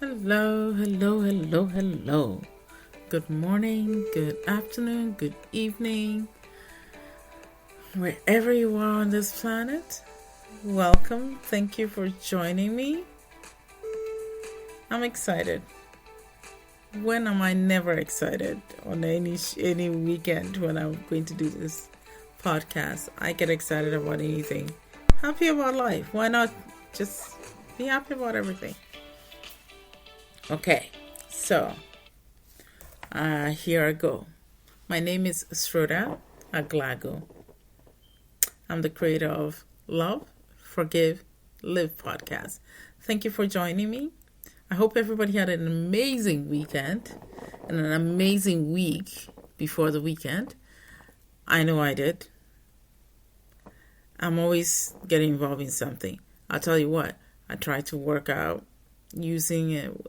Hello, hello, hello, hello. Good morning, good afternoon, good evening. Wherever you are on this planet, welcome. Thank you for joining me. I'm excited. When am I never excited on any weekend when I'm going to do this podcast? I get excited about anything. Happy about life. Why not just be happy about everything? Okay, so here I go. My name is Sroda Aglago. I'm the creator of Love, Forgive, Live podcast. Thank you for joining me. I hope everybody had an amazing weekend and an amazing week before the weekend. I know I did. I'm always getting involved in something. I'll tell you what, I tried to work out using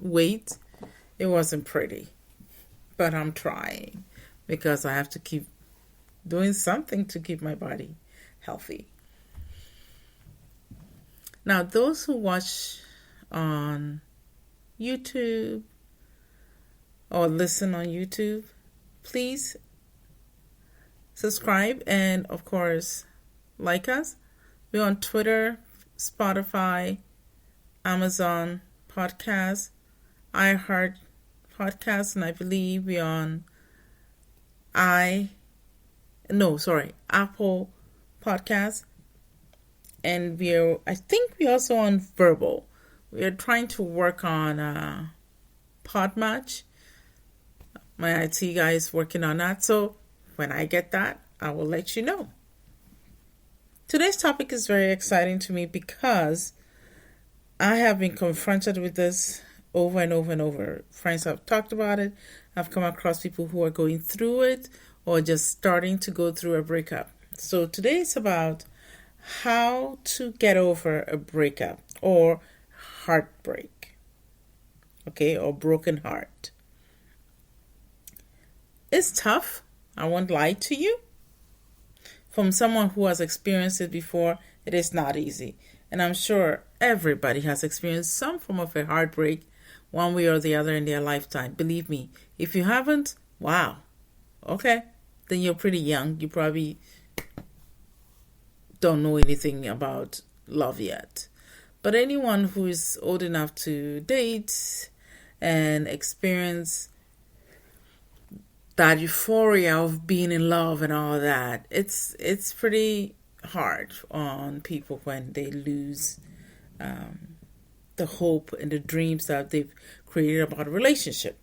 weight. It wasn't pretty, but I'm trying because I have to keep doing something to keep my body healthy. Now, those who watch on YouTube or listen on YouTube, please subscribe and, of course, like us. We're on Twitter, Spotify, Amazon Podcasts, iHeart Podcasts, and I believe we're on Apple Podcasts, and I think we're also on Verbal. We are trying to work on Podmatch. My IT guy is working on that, so when I get that, I will let you know. Today's topic is very exciting to me because I have been confronted with this over and over and over. Friends have talked about it. I've come across people who are going through it or just starting to go through a breakup. So today is about how to get over a breakup or heartbreak, okay, or broken heart. It's tough. I won't lie to you. From someone who has experienced it before, it is not easy. And I'm sure everybody has experienced some form of a heartbreak one way or the other in their lifetime. Believe me, if you haven't, wow, okay, then you're pretty young. You probably don't know anything about love yet. But anyone who is old enough to date and experience that euphoria of being in love and all that, it's pretty hard on people when they lose the hope and the dreams that they've created about a relationship.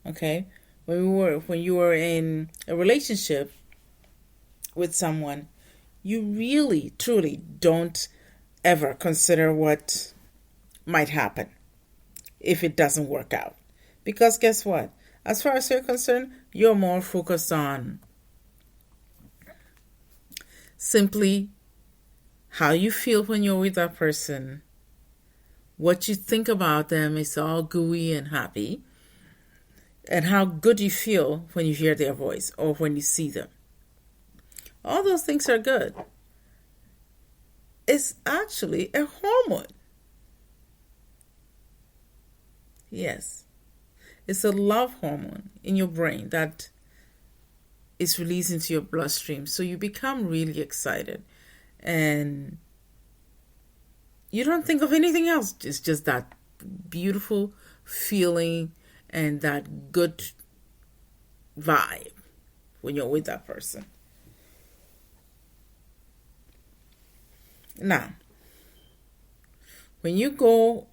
Okay, when you were in a relationship with someone, you really truly don't ever consider what might happen if it doesn't work out, because guess what? As far as you're concerned, you're more focused on simply how you feel when you're with that person. What you think about them is all gooey and happy. And how good you feel when you hear their voice or when you see them. All those things are good. It's actually a hormone. Yes. It's a love hormone in your brain that is released into your bloodstream. So you become really excited. And you don't think of anything else. It's just that beautiful feeling and that good vibe when you're with that person. Now, when you go,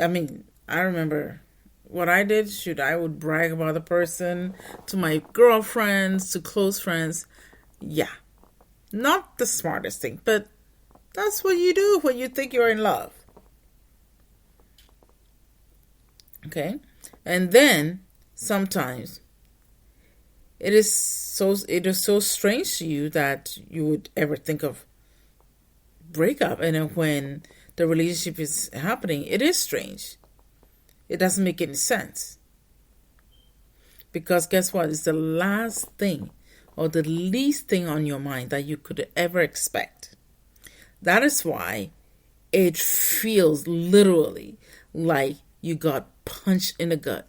I remember what I did. I would brag about the person to my girlfriends, to close friends. Yeah, not the smartest thing, but that's what you do when you think you're in love. Okay? And then sometimes it is so strange to you that you would ever think of breakup. And then when the relationship is happening, it is strange. It doesn't make any sense. Because guess what? It's the last thing or the least thing on your mind that you could ever expect. That is why it feels literally like you got punched in the gut.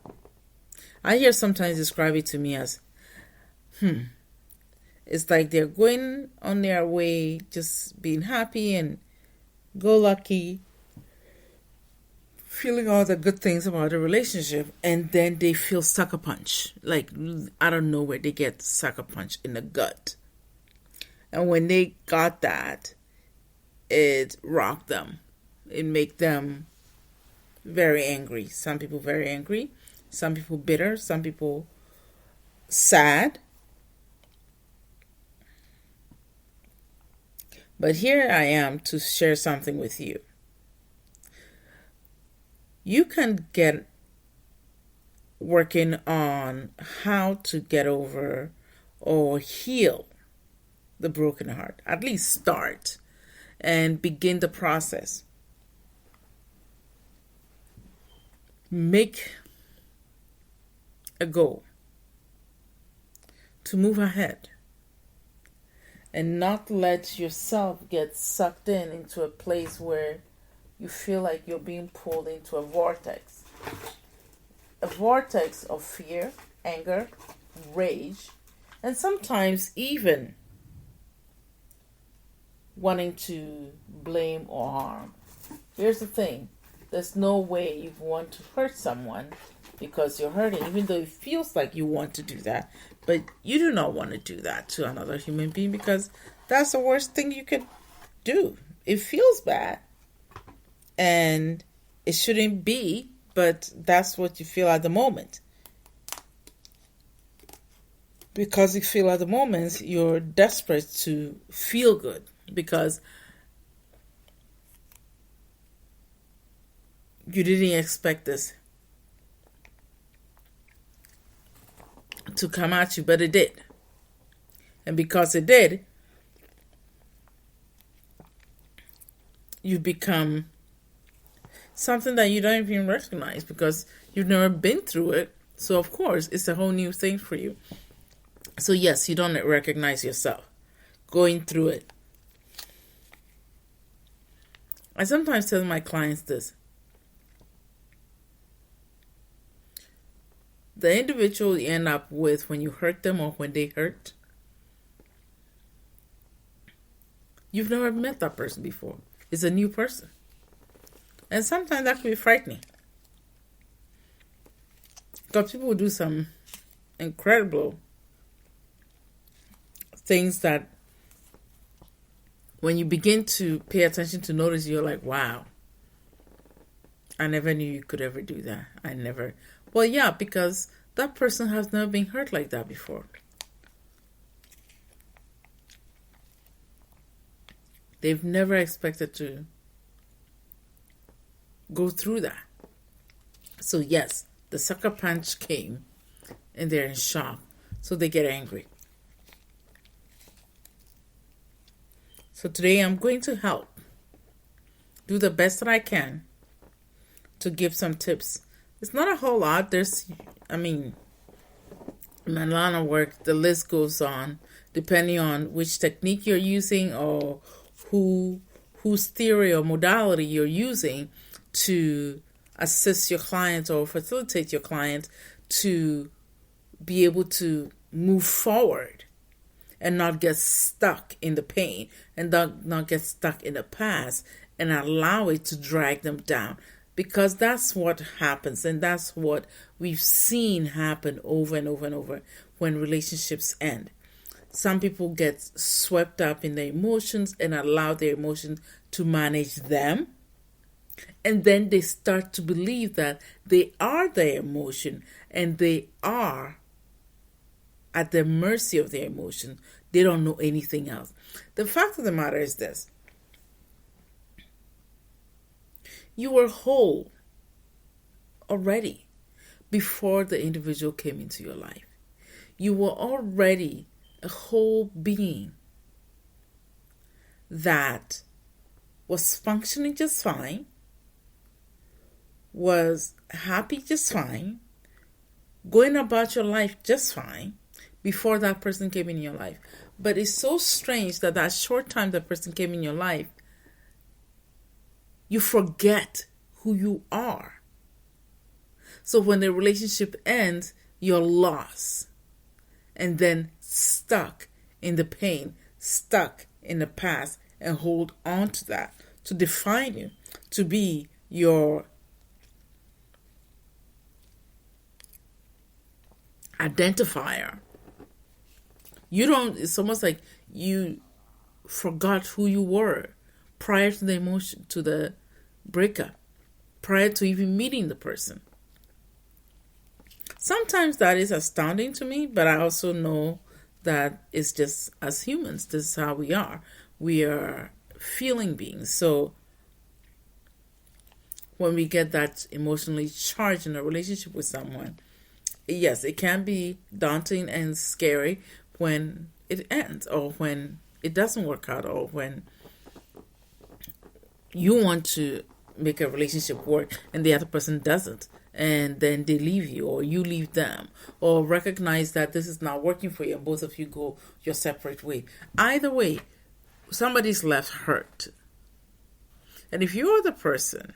I hear sometimes describe it to me as, it's like they're going on their way, just being happy and go lucky, feeling all the good things about the relationship, and then they feel sucker punch. Like, I don't know where they get sucker punch in the gut. And when they got that, it rocked them. It made them very angry. Some people very angry. Some people bitter. Some people sad. But here I am to share something with you. You can get working on how to get over or heal the broken heart. At least start and begin the process. Make a goal to move ahead and not let yourself get sucked into a place where you feel like you're being pulled into a vortex of fear, anger, rage, and sometimes even wanting to blame or harm. Here's the thing. There's no way you want to hurt someone because you're hurting, even though it feels like you want to do that. But you do not want to do that to another human being because that's the worst thing you could do. It feels bad. And it shouldn't be, but that's what you feel at the moment. Because you feel at the moment, you're desperate to feel good. Because you didn't expect this to come at you, but it did. And because it did, you become something that you don't even recognize because you've never been through it. So, of course, it's a whole new thing for you. So, yes, you don't recognize yourself going through it. I sometimes tell my clients this. The individual you end up with when you hurt them or when they hurt, you've never met that person before. It's a new person. And sometimes that can be frightening. Because people do some incredible things that when you begin to pay attention to notice, you're like, wow, I never knew you could ever do that. I never. Well, yeah, because that person has never been hurt like that before. They've never expected to go through that. So yes, the sucker punch came and they're in shock. So they get angry. So today I'm going to help do the best that I can to give some tips. It's not a whole lot. In my line of work, the list goes on depending on which technique you're using or whose theory or modality you're using to assist your client or facilitate your client to be able to move forward and not get stuck in the pain and not get stuck in the past and allow it to drag them down. Because that's what happens, and that's what we've seen happen over and over and over when relationships end. Some people get swept up in their emotions and allow their emotions to manage them. And then they start to believe that they are their emotion and they are at the mercy of their emotion. They don't know anything else. The fact of the matter is this. You were whole already before the individual came into your life. You were already a whole being that was functioning just fine, was happy just fine, going about your life just fine before that person came in your life. But it's so strange that short time that person came in your life, you forget who you are. So when the relationship ends, you're lost and then stuck in the pain, stuck in the past, and hold on to that to define you, to be your identifier. It's almost like you forgot who you were prior to the breakup, prior to even meeting the person. Sometimes that is astounding to me, but I also know that it's just as humans, this is how we are. We are feeling beings. So when we get that emotionally charged in a relationship with someone, yes, it can be daunting and scary when it ends, or when it doesn't work out, or when you want to make a relationship work and the other person doesn't, and then they leave you or you leave them, or recognize that this is not working for you and both of you go your separate way. Either way, somebody's left hurt. And if you're the person,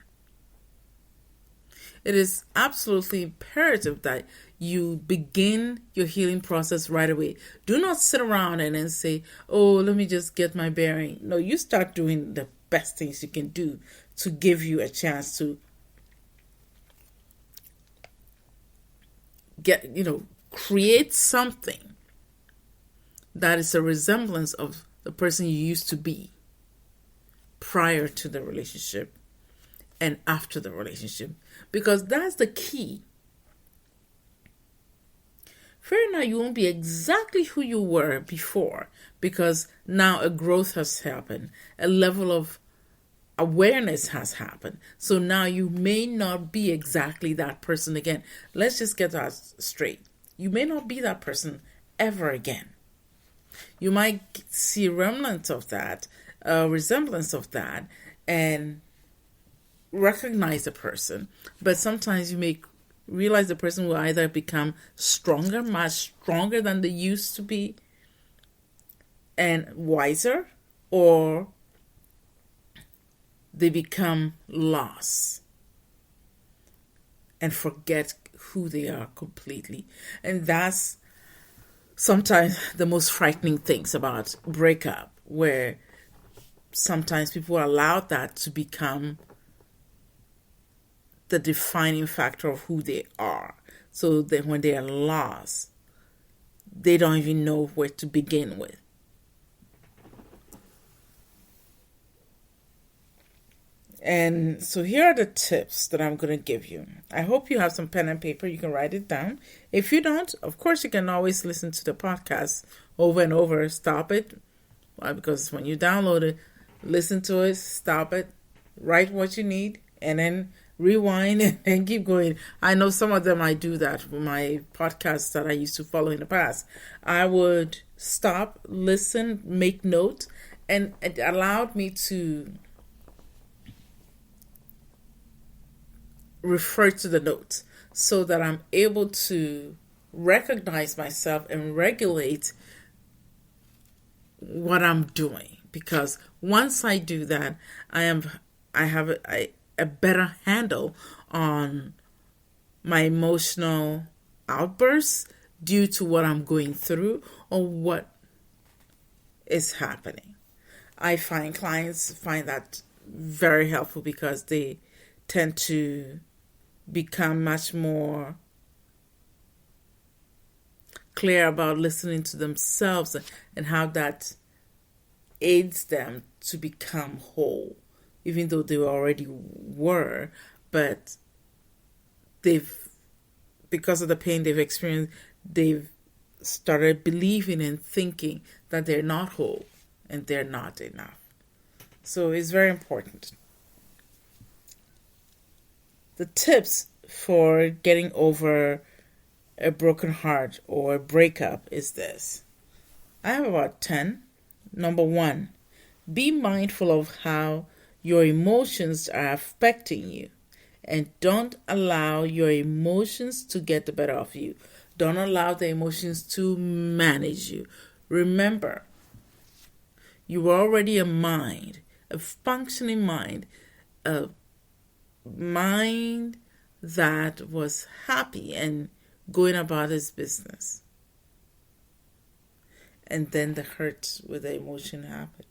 it is absolutely imperative that you begin your healing process right away. Do not sit around and then say, oh, let me just get my bearing. No, you start doing the best things you can do to give you a chance to create something that is a resemblance of the person you used to be prior to the relationship and after the relationship, because that's the key. Fair enough, you won't be exactly who you were before, because now a growth has happened, a level of awareness has happened. So now you may not be exactly that person again. Let's just get that straight. You may not be that person ever again. You might see remnants of that, resemblance of that, and recognize the person. But sometimes you may realize the person will either become stronger, much stronger than they used to be, and wiser, or they become lost and forget who they are completely. And that's sometimes the most frightening things about breakup, where sometimes people allow that to become the defining factor of who they are. So that when they are lost, they don't even know where to begin with. And so here are the tips that I'm going to give you. I hope you have some pen and paper. You can write it down. If you don't, of course, you can always listen to the podcast over and over. Stop it. Why? Because when you download it, listen to it, stop it, write what you need, and then rewind and keep going. I know some of them I do that with my podcasts that I used to follow in the past. I would stop, listen, make notes, and it allowed me to refer to the notes so that I'm able to recognize myself and regulate what I'm doing. Because once I do that, I have a better handle on my emotional outbursts due to what I'm going through or what is happening. I find clients find that very helpful because they tend to become much more clear about listening to themselves and how that aids them to become whole, even though they already were, but because of the pain they've experienced, they've started believing and thinking that they're not whole and they're not enough. So it's very important. The tips for getting over a broken heart or a breakup is this. I have about 10. Number 1, be mindful of how your emotions are affecting you, and don't allow your emotions to get the better of you. Don't allow the emotions to manage you. Remember, you were already a mind, a functioning mind, a mind that was happy and going about his business. And then the hurt with the emotion happened.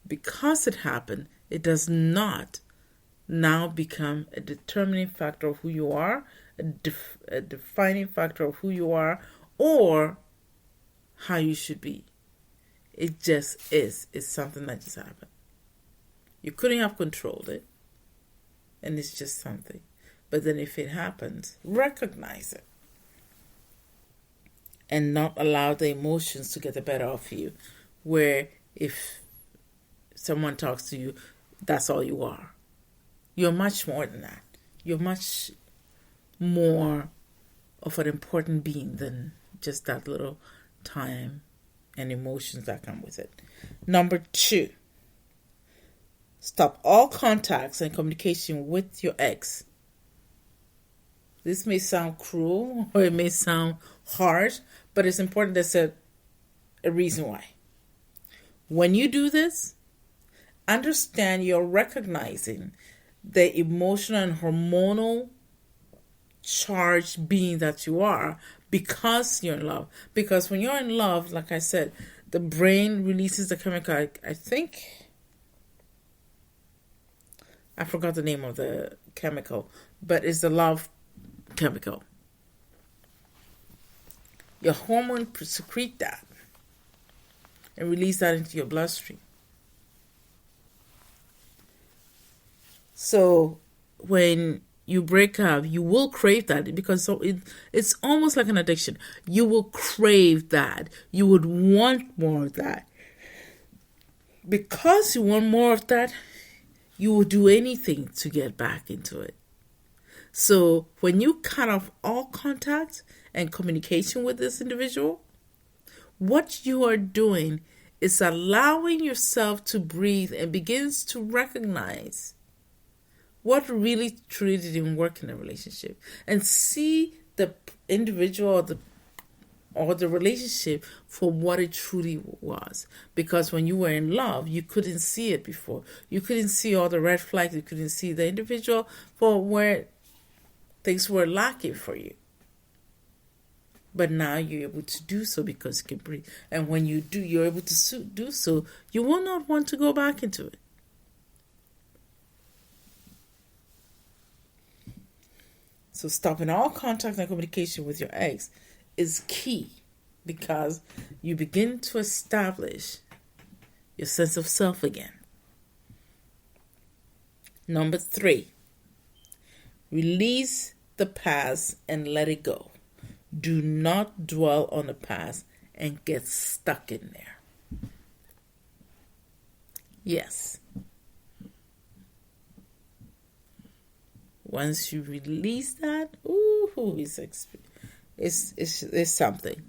Because it happened, it does not now become a determining factor of who you are, a defining factor of who you are, or how you should be. It just is. It's something that just happened. You couldn't have controlled it, and it's just something. But then if it happens, recognize it and not allow the emotions to get the better of you, where if someone talks to you, that's all you are. You're much more than that. You're much more of an important being than just that little time and emotions that come with it. Number 2, stop all contacts and communication with your ex. This may sound cruel or it may sound harsh, but it's important. There's a reason why. When you do this, understand you're recognizing the emotional and hormonal charged being that you are because you're in love. Because when you're in love, like I said, the brain releases the chemical. I think I forgot the name of the chemical, but it's the love chemical. Your hormone secrete that and release that into your bloodstream. So when you break up, you will crave that because it's almost like an addiction. You will crave that. You would want more of that. Because you want more of that, you will do anything to get back into it. So when you cut off all contact and communication with this individual, what you are doing is allowing yourself to breathe and begins to recognize what really truly didn't work in a relationship and see the individual or the relationship for what it truly was. Because when you were in love, you couldn't see it before. You couldn't see all the red flags. You couldn't see the individual for where things were lacking for you. But now you're able to do so because you can breathe. And when you do, you're able to do so, you will not want to go back into it. So stopping all contact and communication with your ex is key because you begin to establish your sense of self again. Number 3, release the past and let it go. Do not dwell on the past and get stuck in there. Yes. Once you release that, it's something.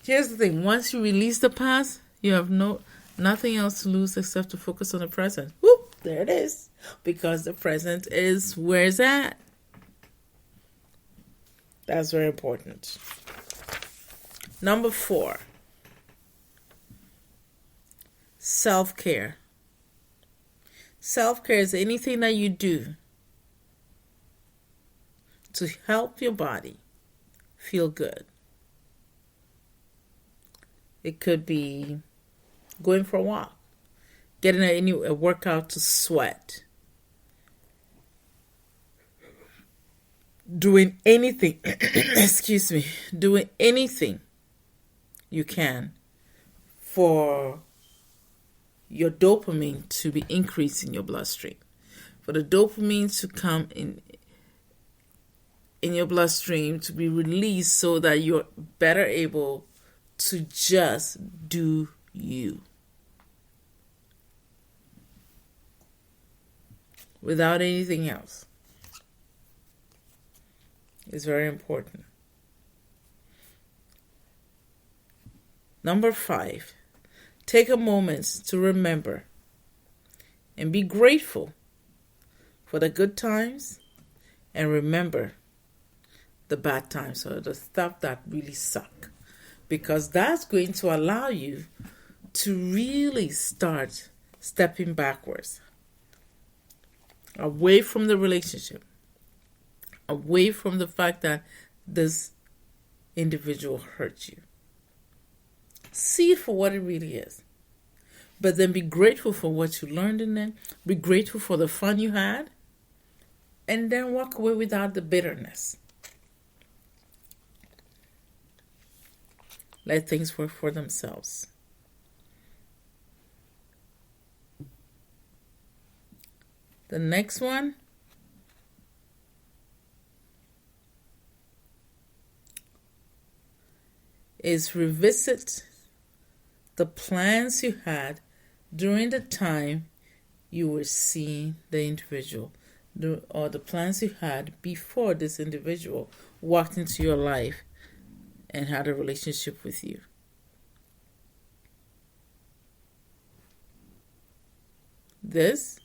Here's the thing. Once you release the past, you have nothing else to lose except to focus on the present. There it is. Because the present is where it's at. That's very important. Number 4, self-care. Self-care is anything that you do to help your body feel good. It could be going for a walk, getting a workout to sweat, doing anything, doing anything you can for your dopamine to be increased in your bloodstream, for the dopamine to come in your bloodstream to be released so that you're better able to just do you without anything else. It's very important. Number 5, take a moment to remember and be grateful for the good times and remember the bad times or the stuff that really suck. Because that's going to allow you to really start stepping backwards, away from the relationship, away from the fact that this individual hurt you. See it for what it really is. But then be grateful for what you learned in it. Be grateful for the fun you had. And then walk away without the bitterness. Let things work for themselves. The next one is revisit the plans you had during the time you were seeing the individual, or the plans you had before this individual walked into your life and had a relationship with you. This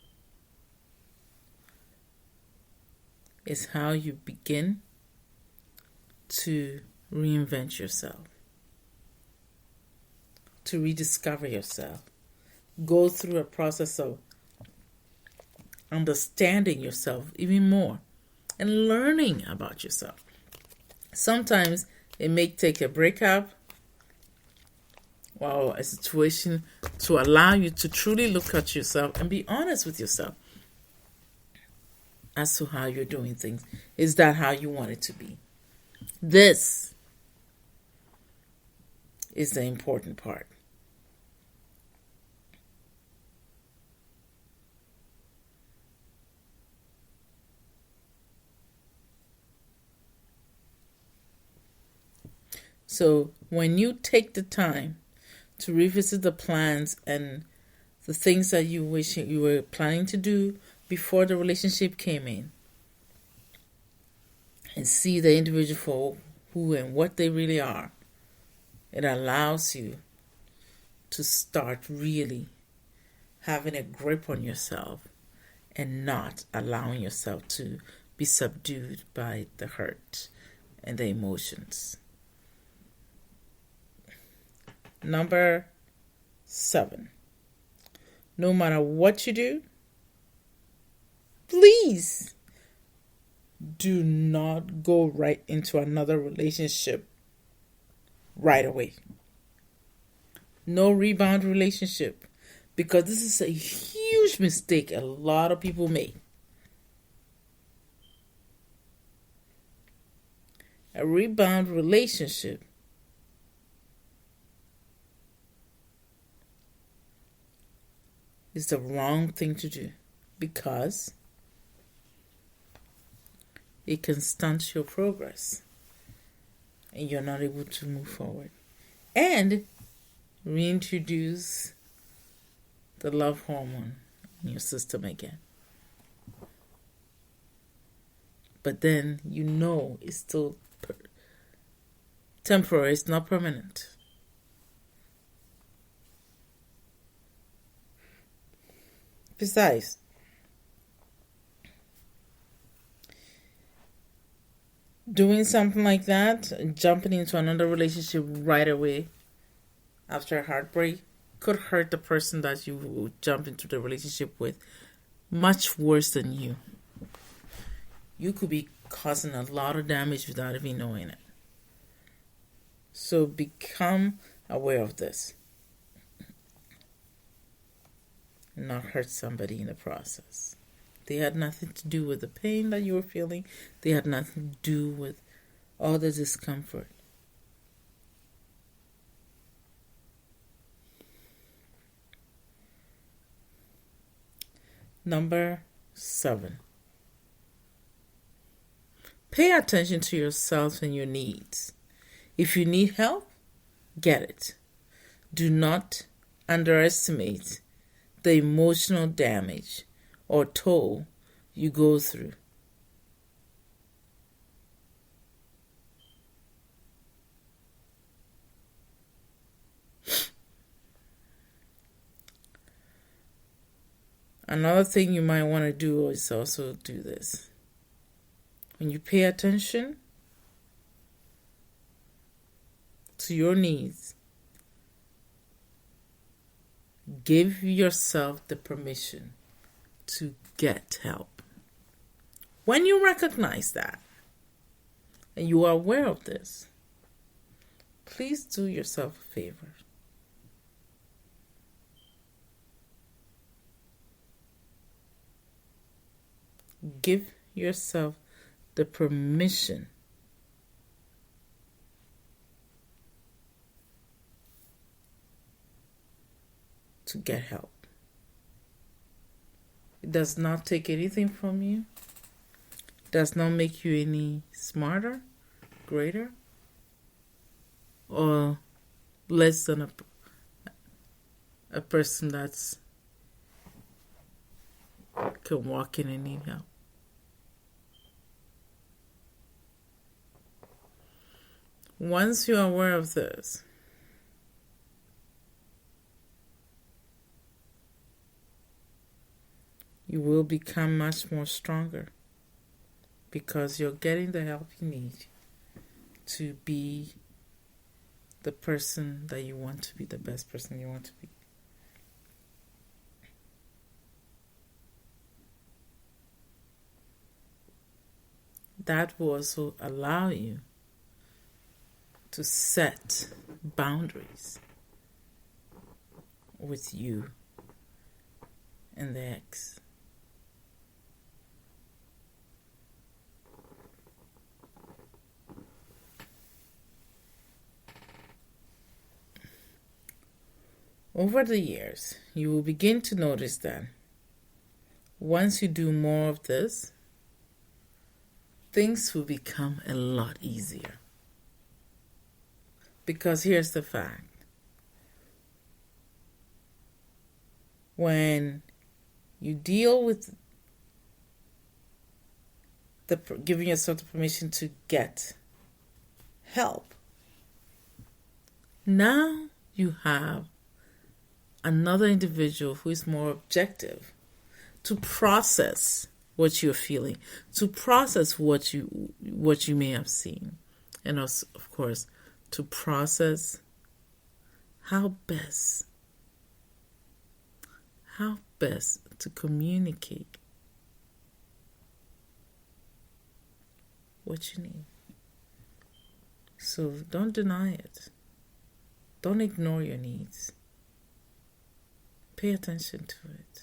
is how you begin to reinvent yourself, to rediscover yourself. Go through a process of understanding yourself even more and learning about yourself. Sometimes it may take a breakup or a situation to allow you to truly look at yourself and be honest with yourself as to how you're doing things. Is that how you want it to be? This is the important part. So when you take the time to revisit the plans and the things that you wish you were planning to do before the relationship came in, and see the individual for who and what they really are, it allows you to start really having a grip on yourself and not allowing yourself to be subdued by the hurt and the emotions. Number 7. No matter what you do, please do not go right into another relationship right away. No rebound relationship. Because this is a huge mistake a lot of people make. A rebound relationship is the wrong thing to do because it can stunt your progress and you're not able to move forward and reintroduce the love hormone in your system again. But then it's still temporary, it's not permanent. Besides, doing something like that, jumping into another relationship right away after a heartbreak, could hurt the person that you jump into the relationship with much worse than you. You could be causing a lot of damage without even knowing it. So become aware of this. Not hurt somebody in the process. They had nothing to do with the pain that you were feeling. They had nothing to do with all the discomfort. Number 7. Pay attention to yourself and your needs. If you need help, get it. Do not underestimate the emotional damage or toll you go through. Another thing you might want to do is also do this. When you pay attention to your needs, Give yourself the permission to get help. When you recognize that, and you are aware of this, please do yourself a favor. Give yourself the permission to get help. It does not take anything from you. It does not make you any smarter, greater, or less than a person that's can walk in and need help. Once you're aware of this, you will become much more stronger because you're getting the help you need to be the person that you want to be, the best person you want to be. That will also allow you to set boundaries with you and the ex. Over the years, you will begin to notice that once you do more of this, things will become a lot easier. Because here's the fact. When you deal with giving yourself the permission to get help, now you have another individual who is more objective to process what you're feeling, to process what you may have seen, and also, of course, to process how best to communicate what you need. So don't deny it. Don't ignore your needs. Pay attention to it.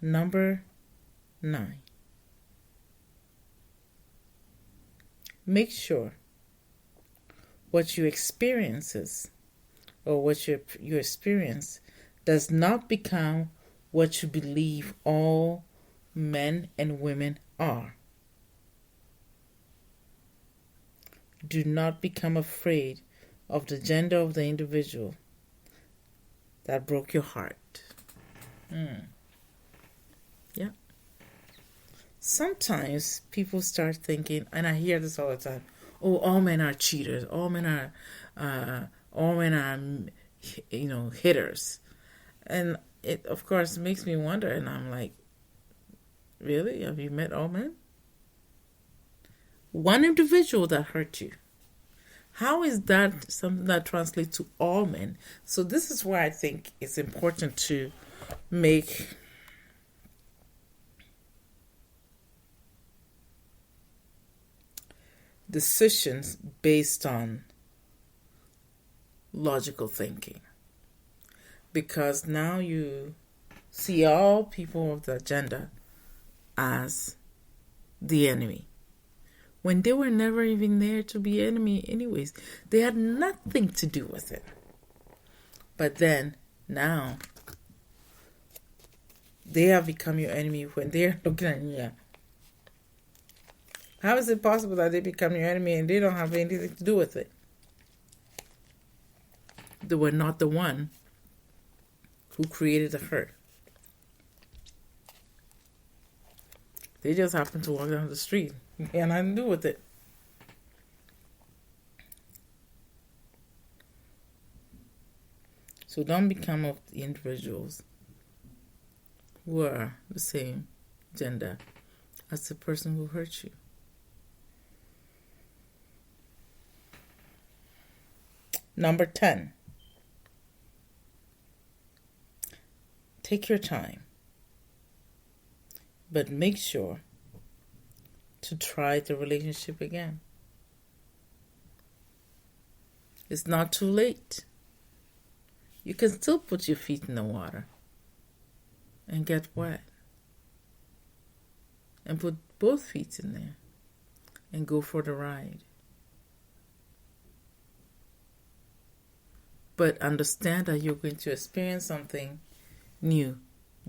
Number 9. Make sure what you experience or what you experience does not become what you believe all men and women are. Do not become afraid of the gender of the individual that broke your heart. Yeah. Sometimes people start thinking, and I hear this all the time, oh, all men are cheaters, all men are hitters. And it, of course, makes me wonder, and I'm like, really? Have you met all men? One individual that hurt you. How is that something that translates to all men? So this is why I think it's important to make decisions based on logical thinking. Because now you see all people of the gender as the enemy, when they were never even there to be enemy anyways. They had nothing to do with it. But then, now, they have become your enemy when they're looking at you. How is it possible that they become your enemy and they don't have anything to do with it? They were not the one who created the hurt. They just happened to walk down the street. They had nothing to do with it. So don't become of the individuals who are the same gender as the person who hurt you. Number 10, take your time, but make sure to try the relationship again. It's not too late. You can still put your feet in the water and get wet. And put both feet in there and go for the ride. But understand that you're going to experience something new.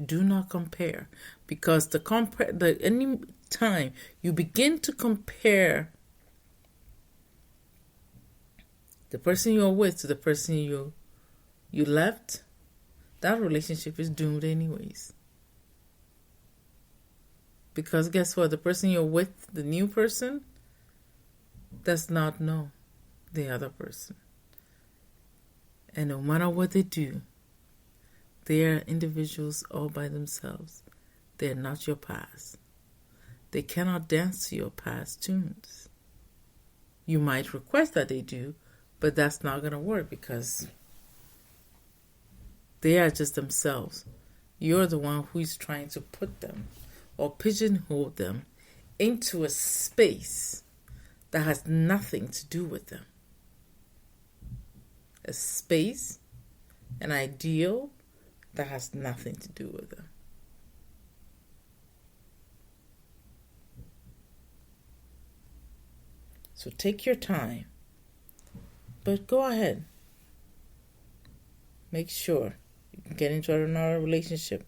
Do not compare, because any time you begin to compare the person you're with to the person you left, that relationship is doomed anyways. Because guess what? The person you're with, the new person, does not know the other person. And no matter what they do, they are individuals all by themselves. They are not your past. They cannot dance to your past tunes. You might request that they do, but that's not going to work because they are just themselves. You're the one who is trying to put them or pigeonhole them into a space that has nothing to do with them. A space, an ideal that has nothing to do with them. So take your time, but go ahead. Make sure you can get into another relationship,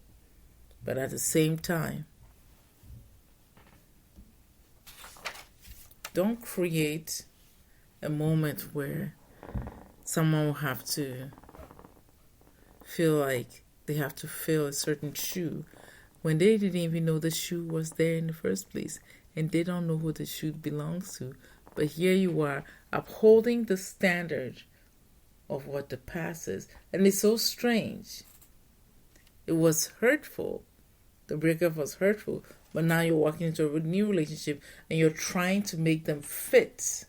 but at the same time, don't create a moment where someone will have to feel like they have to fill a certain shoe when they didn't even know the shoe was there in the first place, and they don't know who the shoe belongs to. But here you are, upholding the standard of what the past is. And it's so strange. It was hurtful. The breakup was hurtful. But now you're walking into a new relationship and you're trying to make them fit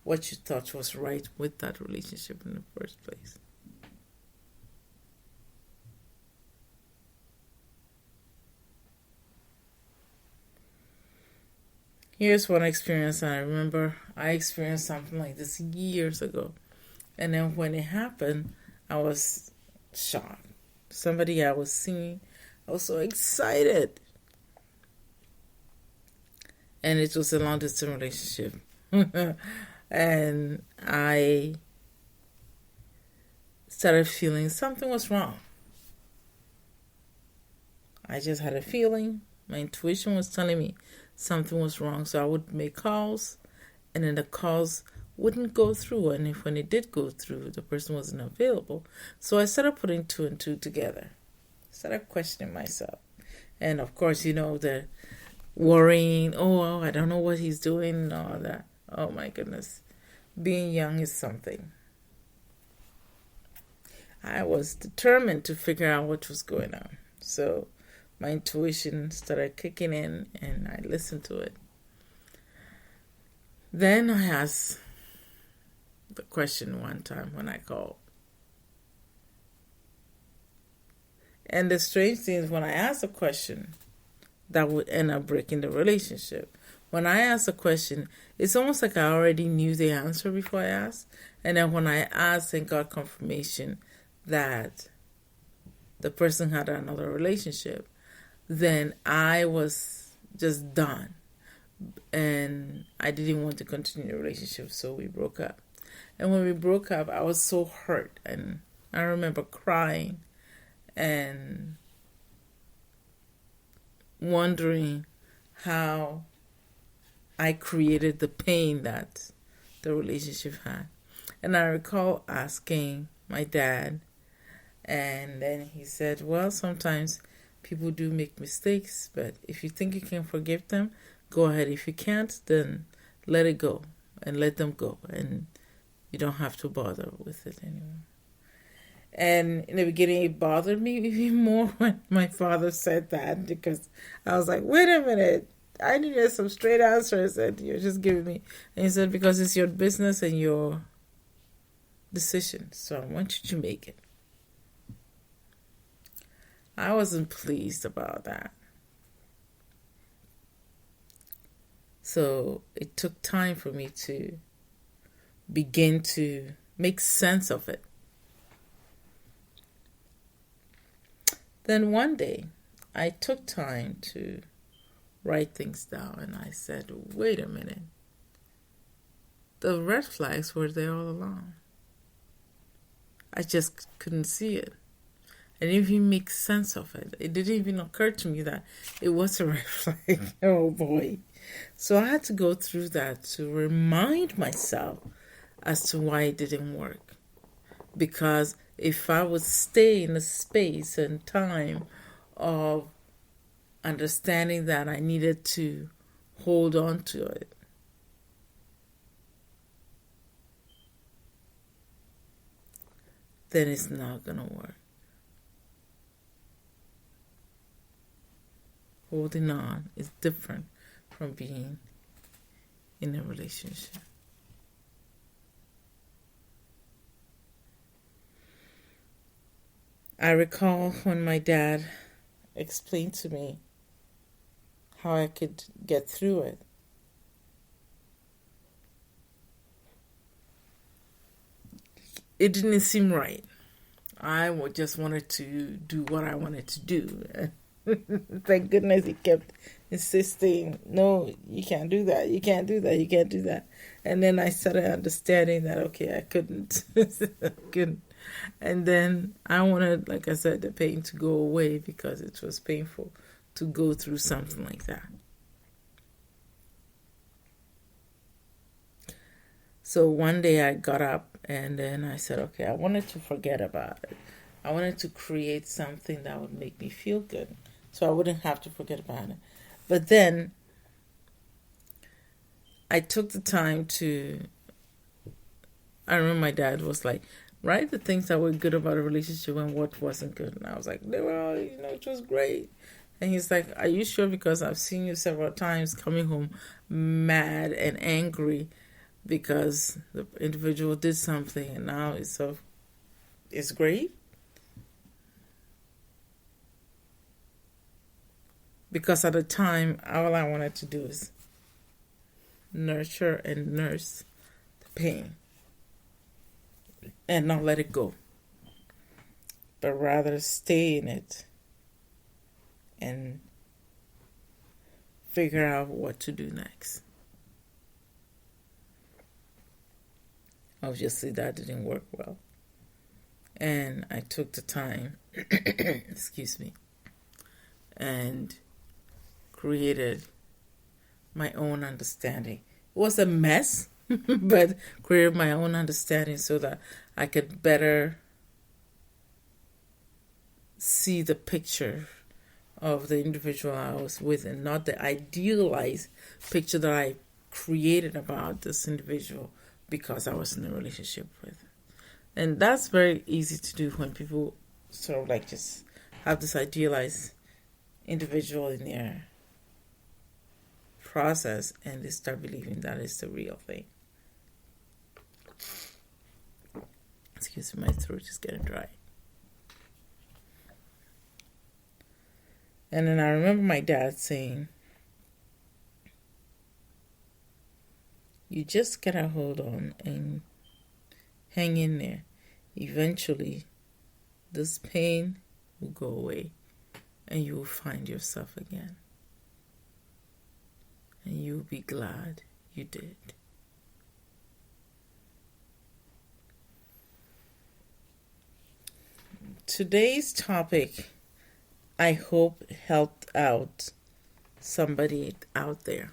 what you thought was right with that relationship in the first place. Here's one experience I remember. I experienced something like this years ago. And then when it happened, I was shocked. Somebody I was seeing, I was so excited. And it was a long-distance relationship. And I started feeling something was wrong. I just had a feeling. My intuition was telling me something was wrong. So I would make calls, and then the calls wouldn't go through. And if when it did go through, the person wasn't available. So I started putting two and two together. Started questioning myself. And of course, the worrying, I don't know what he's doing and all that. Oh my goodness. Being young is something. I was determined to figure out what was going on. So my intuition started kicking in and I listened to it. Then I asked the question one time when I called. And the strange thing is when I asked a question, that would end up breaking the relationship. When I asked a question, it's almost like I already knew the answer before I asked. And then when I asked and got confirmation that the person had another relationship, then I was just done. And I didn't want to continue the relationship, so we broke up. And when we broke up, I was so hurt. And I remember crying and wondering how I created the pain that the relationship had. And I recall asking my dad, and then he said, well, sometimes people do make mistakes, but if you think you can forgive them, go ahead. If you can't, then let it go and let them go. And you don't have to bother with it anymore. And in the beginning, it bothered me even more when my father said that, because I was like, wait a minute. I needed some straight answers, and you're just giving me. And he said, because it's your business and your decision, so I want you to make it. I wasn't pleased about that. So it took time for me to begin to make sense of it. Then one day, I took time to write things down, and I said, wait a minute. The red flags were there all along. I just couldn't see it. I didn't even make sense of it. It didn't even occur to me that it was a red flag. Oh boy. So I had to go through that to remind myself as to why it didn't work. Because if I would stay in a space and time of understanding that I needed to hold on to it, then it's not going to work. Holding on is different from being in a relationship. I recall when my dad explained to me how I could get through it. It didn't seem right. I just wanted to do what I wanted to do. Thank goodness he kept insisting, no, you can't do that, you can't do that, you can't do that. And then I started understanding that, okay, I couldn't. And then I wanted, like I said, the pain to go away because it was painful to go through something like that. So one day I got up and then I said, okay, I wanted to forget about it. I wanted to create something that would make me feel good so I wouldn't have to forget about it. But then I took the time I remember my dad was like, write the things that were good about a relationship and what wasn't good. And I was like, they were all, it was great. And he's like, are you sure? Because I've seen you several times coming home mad and angry because the individual did something and now it's great. Because at the time, all I wanted to do is nurture and nurse the pain and not let it go, but rather stay in it and figure out what to do next. Obviously, that didn't work well. And I took the time, excuse me, and created my own understanding. It was a mess, but created my own understanding so that I could better see the picture of the individual I was with and not the idealized picture that I created about this individual because I was in a relationship with. And that's very easy to do when people sort of like just have this idealized individual in their process and they start believing that is the real thing. Excuse me, my throat is getting dry. And then I remember my dad saying, you just gotta hold on and hang in there. Eventually, this pain will go away and you will find yourself again. And you'll be glad you did. Today's topic, I hope, helped out somebody out there.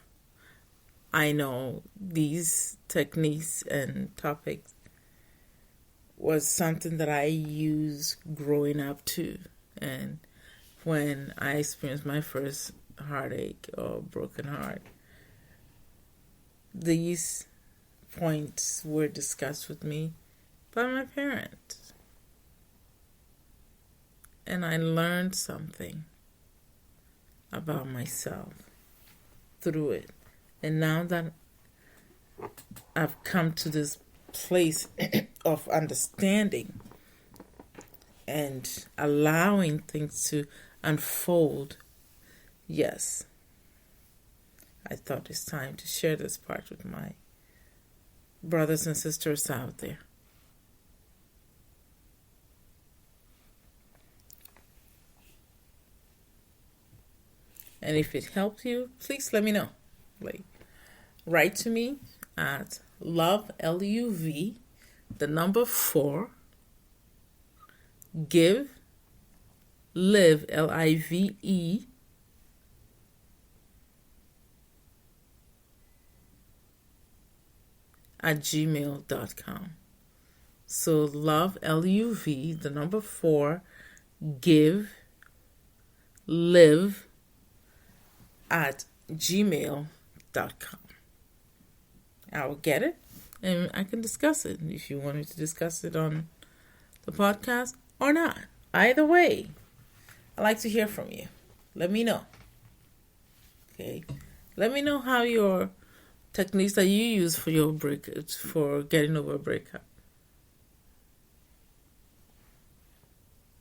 I know these techniques and topics was something that I used growing up too. And when I experienced my first heartache or broken heart, these points were discussed with me by my parents. And I learned something about myself. through it. And now that I've come to this place of understanding and allowing things to unfold, yes, I thought it's time to share this part with my brothers and sisters out there. And if it helped you, please let me know. Write to me at love, LUV, the number 4, give, live, LIVE, at gmail.com. So love, LUV, the number 4, give, live, at gmail.com. I will get it and I can discuss it if you want me to discuss it on the podcast or not. Either way, I'd like to hear from you. Let me know. Okay? Let me know how your techniques that you use for your for getting over a breakup.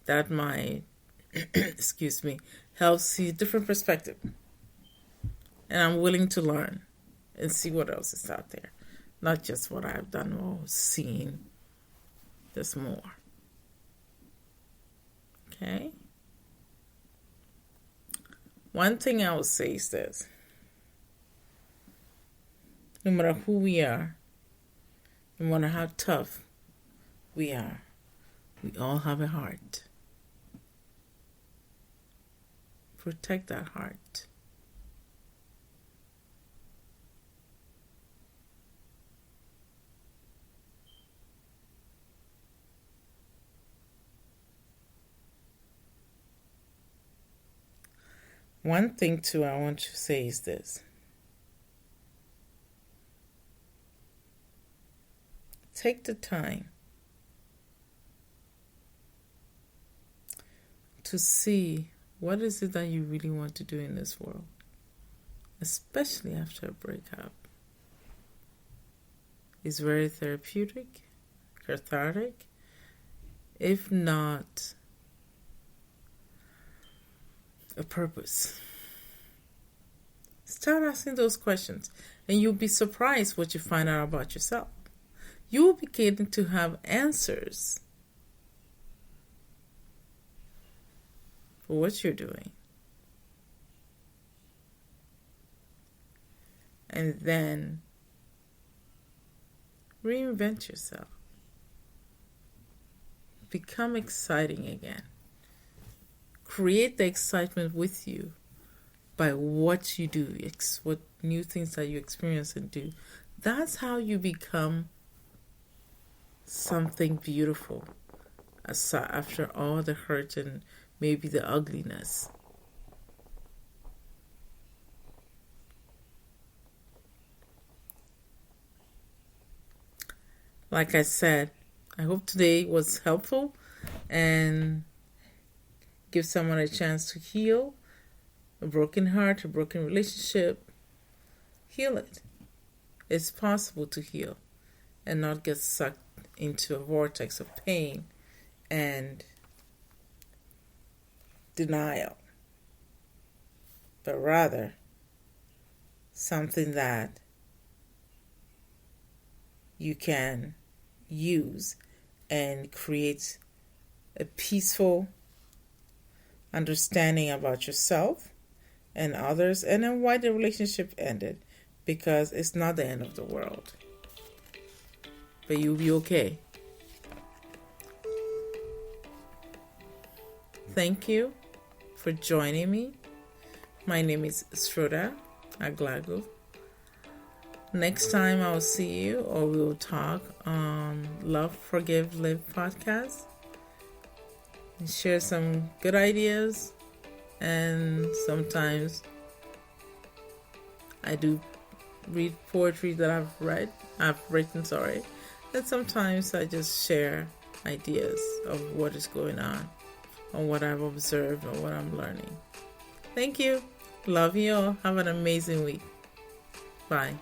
That might, excuse me, help see a different perspective. And I'm willing to learn and see what else is out there. Not just what I've done or seen. There's more. Okay? One thing I will say is this. No matter who we are, no matter how tough we are, we all have a heart. Protect that heart. One thing, too, I want to say is this. Take the time to see what is it that you really want to do in this world, especially after a breakup. It's very therapeutic, cathartic, if not a purpose. Start asking those questions and you'll be surprised what you find out about yourself. You will begin to have answers for what you're doing. And then reinvent yourself. Become exciting again. Create the excitement with you by what you do, what new things that you experience and do. That's how you become something beautiful after all the hurt and maybe the ugliness. Like I said, I hope today was helpful and give someone a chance to heal a broken heart, a broken relationship. Heal it. It's possible to heal and not get sucked into a vortex of pain and denial, but rather something that you can use and create a peaceful understanding about yourself and others, and then why the relationship ended, because it's not the end of the world, but you'll be okay. Thank you for joining me. My name is Sroda Aglago. Next time I'll see you, or we'll talk on Love, Forgive, Live podcast and share some good ideas. And sometimes I do read poetry that I've written, and sometimes I just share ideas of what is going on what I've observed or what I'm learning. Thank you. Love you all. Have an amazing week. Bye.